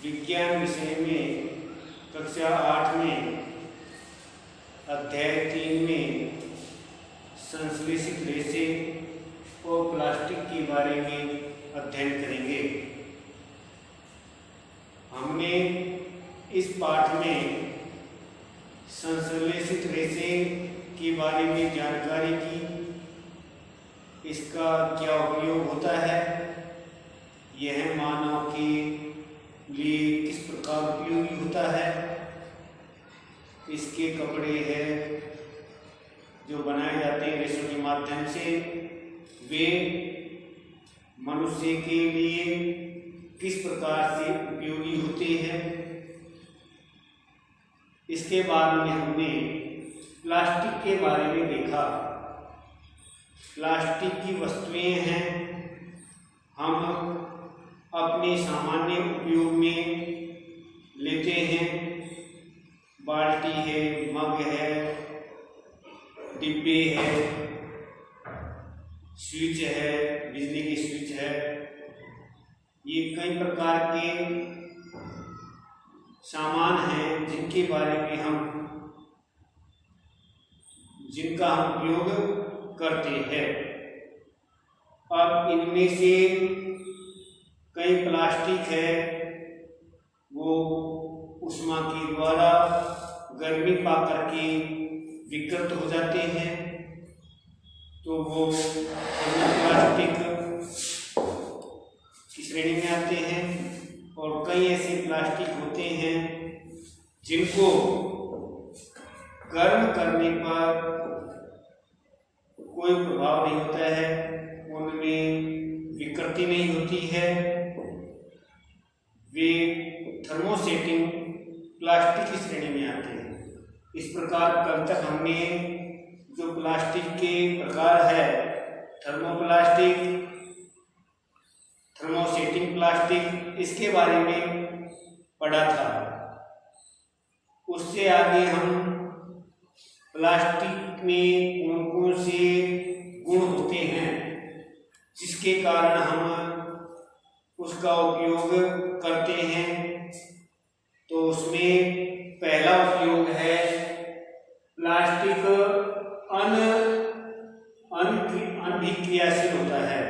विज्ञान विषय में कक्षा 8 में अध्याय 3 में संश्लेषित रेशे और प्लास्टिक के बारे में अध्ययन करेंगे। हमने इस पाठ में संश्लेषित रेशे के बारे में जानकारी की, इसका क्या उपयोग होता है, यह मानव के लिए किस प्रकार उपयोगी होता है, इसके कपड़े हैं जो बनाए जाते हैं रेशों के माध्यम से, वे मनुष्य के लिए किस प्रकार से उपयोगी होते हैं। इसके बाद में हमने प्लास्टिक के बारे में देखा। प्लास्टिक की वस्तुएं हैं, हम अपने सामान्य उपयोग में लेते हैं। बाल्टी है, मग है, डिब्बे है, स्विच है, बिजली की स्विच है, ये कई प्रकार के सामान हैं जिनका हम उपयोग करते हैं। अब इनमें से कई प्लास्टिक है, वो ऊष्मा के द्वारा गर्मी पा करके विकृत हो जाते हैं, तो वो प्लास्टिक की श्रेणी में आते हैं। और कई ऐसे प्लास्टिक होते हैं जिनको गर्म करने पर कोई प्रभाव नहीं होता है, उनमें विकृति नहीं होती है, वे थर्मोसेटिंग प्लास्टिक की श्रेणी में आते हैं। इस प्रकार कल तक हमने जो प्लास्टिक के प्रकार है, थर्मोप्लास्टिक, थर्मोसेटिंग प्लास्टिक, इसके बारे में पढ़ा था। उससे आगे हम प्लास्टिक में कौन से गुण होते हैं जिसके कारण हम उसका उपयोग करते हैं, तो उसमें पहला उपयोग है प्लास्टिक अनभिक्रियाशील होता है,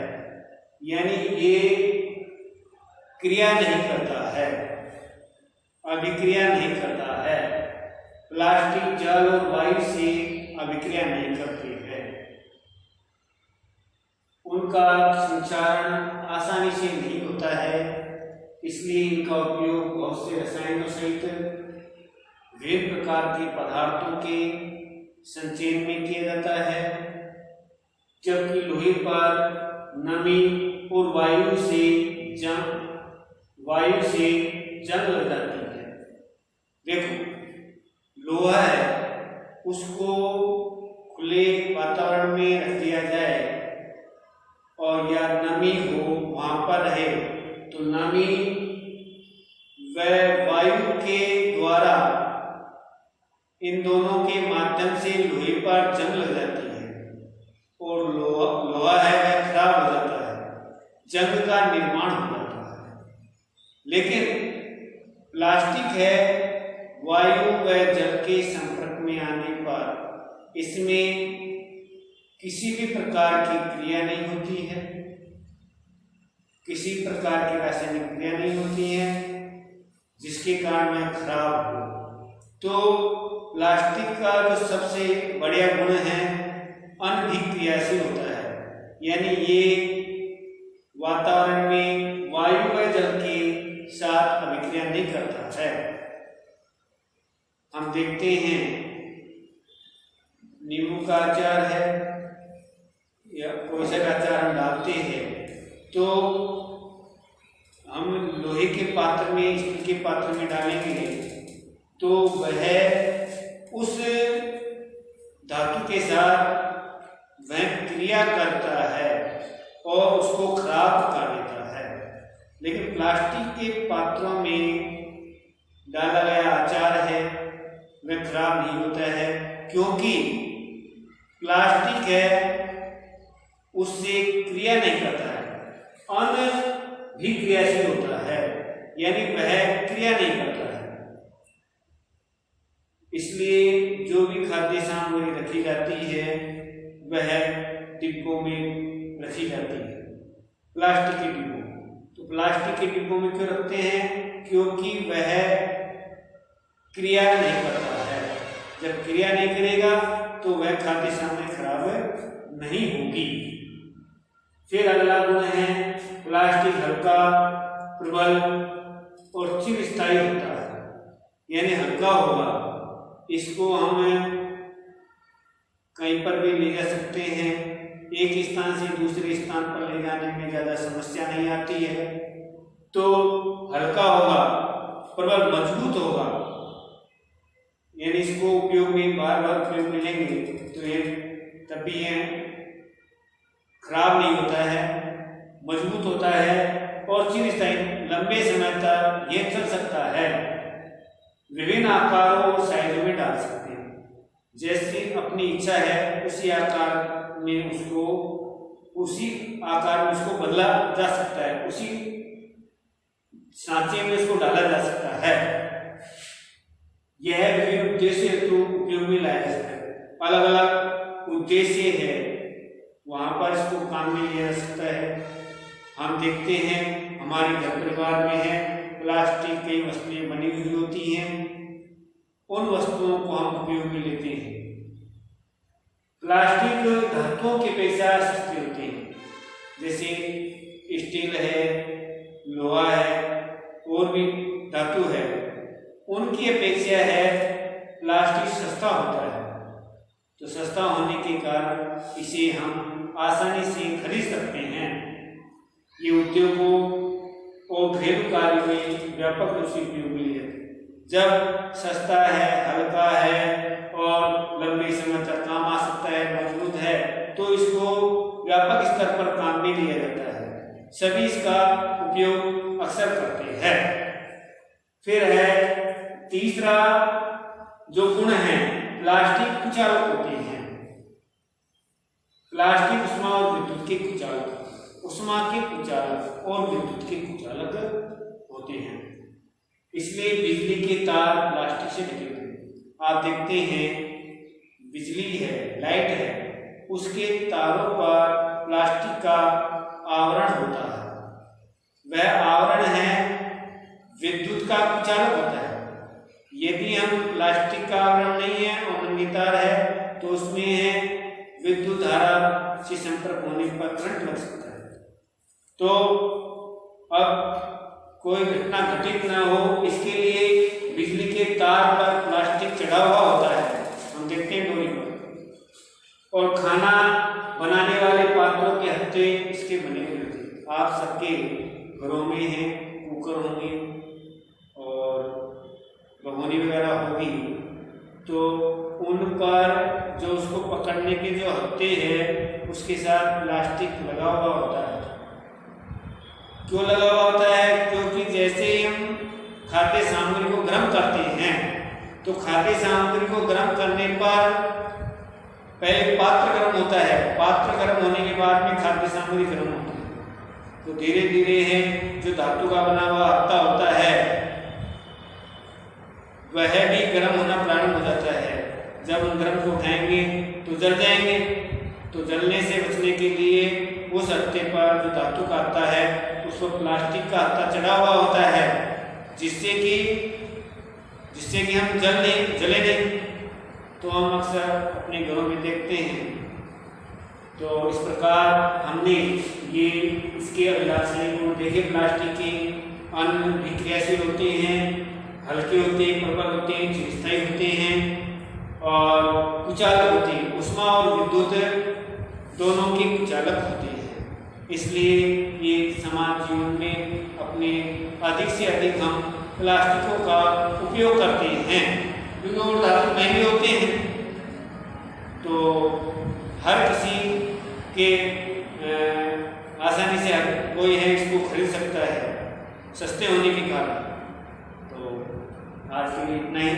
यानी ये क्रिया नहीं करता है, अभिक्रिया नहीं करता है। प्लास्टिक जल और वायु से अभिक्रिया नहीं करते हैं, उनका संचारण आसानी से नहीं होता है, इसलिए इनका उपयोग बहुत से रसायनों सहित विभिन्न प्रकार के पदार्थों के संचयन में किया जाता है। जबकि लोहे पर नमी और वायु से जंग लग जाती है। देखो, लोहा है, उसको खुले वातावरण में रख दिया जाए और या नमी हो वहां पर रहे, तो नमी व वायु के द्वारा इन दोनों के माध्यम से लोहे पर जंग लग जाती है और लोहा है वह खराब हो जाता है, जंग का निर्माण हो जाता है। लेकिन प्लास्टिक है, वायु व जल के संपर्क में आने पर इसमें किसी भी प्रकार की क्रिया नहीं होती है, किसी प्रकार की रासायनिक क्रिया नहीं होती है जिसके कारण वह खराब हो। तो प्लास्टिक का जो सबसे बढ़िया गुण है, अनभिक्रियाशील होता है, यानी ये वातावरण में वायु व जल के साथ अभिक्रिया नहीं करता है। हम देखते हैं नींबू का अचार है या कोई सा अचार हम डालते हैं, तो हम लोहे के पात्र में, स्टील के पात्र में डालेंगे तो वह उस धातु के साथ वह क्रिया करता है और उसको खराब कर देता है। लेकिन प्लास्टिक के पात्रों में डाला गया अचार है वह खराब नहीं होता है, क्योंकि प्लास्टिक है उससे क्रिया नहीं करता है, अनभिक्रियाशील होता है। यानी वह क्रिया नहीं करता है। इसलिए जो भी खाद्य सामग्री रखी जाती है वह डिब्बों में रखी जाती है, प्लास्टिक के डिब्बों। तो प्लास्टिक के डिब्बों में क्यों रखते हैं? क्योंकि वह क्रिया नहीं करता है। जब क्रिया नहीं करेगा तो वह खाद्य सामग्री खराब नहीं होगी। फिर अगला गुण है प्लास्टिक हल्का, प्रबल और चिरस्थायी होता है, यानी हल्का होगा। इसको हम कहीं पर भी ले जा सकते हैं, एक स्थान से दूसरे स्थान पर ले जाने में ज्यादा समस्या नहीं आती है। तो हल्का होगा, प्रबल मजबूत होगा, यानी इसको उपयोग में बार बार उपयोग में लेंगे तो ये तब भी ये खराब नहीं होता है, मजबूत होता है और चिरस्थायी लंबे समय तक ये चल सकता है। विभिन्न आकारों और साइजों में डाल सकते हैं, जैसी अपनी इच्छा है उसी आकार में उसको बदला जा सकता है, उसी सांचे में उसको डाला जा सकता है। यह विभिन्न उद्देश्य हेतु उपयोग में लाया जाता है। अलग अलग उद्देश्य है, वहां पर इसको काम में लिया जा सकता है। हम देखते हैं हमारे घर परिवार में है प्लास्टिक की वस्तुएं बनी हुई होती हैं, उन वस्तुओं को हम उपयोग में लेते हैं। प्लास्टिक धातुओं की अपेक्षा सस्ते होते हैं, जैसे स्टील है, लोहा है और भी धातु है, उनकी अपेक्षा है प्लास्टिक सस्ता होता है। तो सस्ता होने के कारण इसे हम आसानी से खरीद सकते हैं। ये उद्योगों और घरेलू कार्यों में व्यापक रूप से उपयोग में लिया जाता है। जब सस्ता है, हल्का है और लंबे समय तक काम आ सकता है, मजबूत है, तो इसको व्यापक स्तर पर काम में लिया जाता है। सभी इसका उपयोग अक्सर करते हैं। फिर है तीसरा जो गुण है, प्लास्टिक कुचालक होते हैं। प्लास्टिक उष्मा और विद्युत के कुचालक, उष्मा के कुचालक और विद्युत के कुचालक होते हैं। इसलिए बिजली के तार प्लास्टिक से ढके होते हैं। आप देखते हैं बिजली है, लाइट है, उसके तारों पर प्लास्टिक का आवरण होता है। वह आवरण है विद्युत का कुचालक होता है। यदि हम प्लास्टिक का आवरण नहीं है और नंगी तार है तो उसमें है विद्युत धारा से संपर्क होने पर करंट लग सकता है। तो अब कोई घटना घटित ना हो इसके लिए बिजली के तार पर प्लास्टिक चढ़ा हुआ होता है, हम देखते हैं डोरी पर। और खाना बनाने वाले पात्रों के हत्थे इसके बने हुए होते हैं। आप सबके घरों में हैं, कुकर होंगे और भगोनी वगैरह होगी, तो उन पर जो उसको पकड़ने के जो हत्थे हैं उसके साथ प्लास्टिक लगा हुआ होता है। क्यों लगा हुआ होता है? क्योंकि जैसे ही हम खाद्य सामग्री को गर्म करते हैं तो खाद्य सामग्री को गर्म करने पर पहले पात्र गर्म होता है, पात्र गर्म होने के बाद में खाद्य सामग्री गर्म होती है। तो धीरे धीरे है जो धातु का बना हुआ हत्था होता है वह भी गर्म होना प्रारंभ हो जाता है। जब हम गर्म को उठाएंगे तो जल जाएंगे। तो जलने से बचने के लिए उस हत्थे पर जो धातु का हत्था है उस पर प्लास्टिक का हत्था चढ़ा हुआ होता है, जिससे कि हम जले नहीं। तो हम अक्सर अपने घरों में देखते हैं। तो इस प्रकार हमने ये इसके अभिलाषणी गुण देखे। प्लास्टिक के अन्न भी क्रियाशील होते हैं, हल्के होते हैं, प्रबल होते हैं, चिरस्थायी होते हैं और कुचालक होते हैं। उष्मा और विद्युत दोनों के कुचालक होते हैं। इसलिए ये समाज जीवन में अपने अधिक से अधिक हम प्लास्टिकों का उपयोग करते हैं, क्योंकि वो धातु महंगे होते हैं। तो हर किसी के आसानी से कोई है इसको खरीद सकता है सस्ते होने के कारण। तो आज के लिए इतना ही।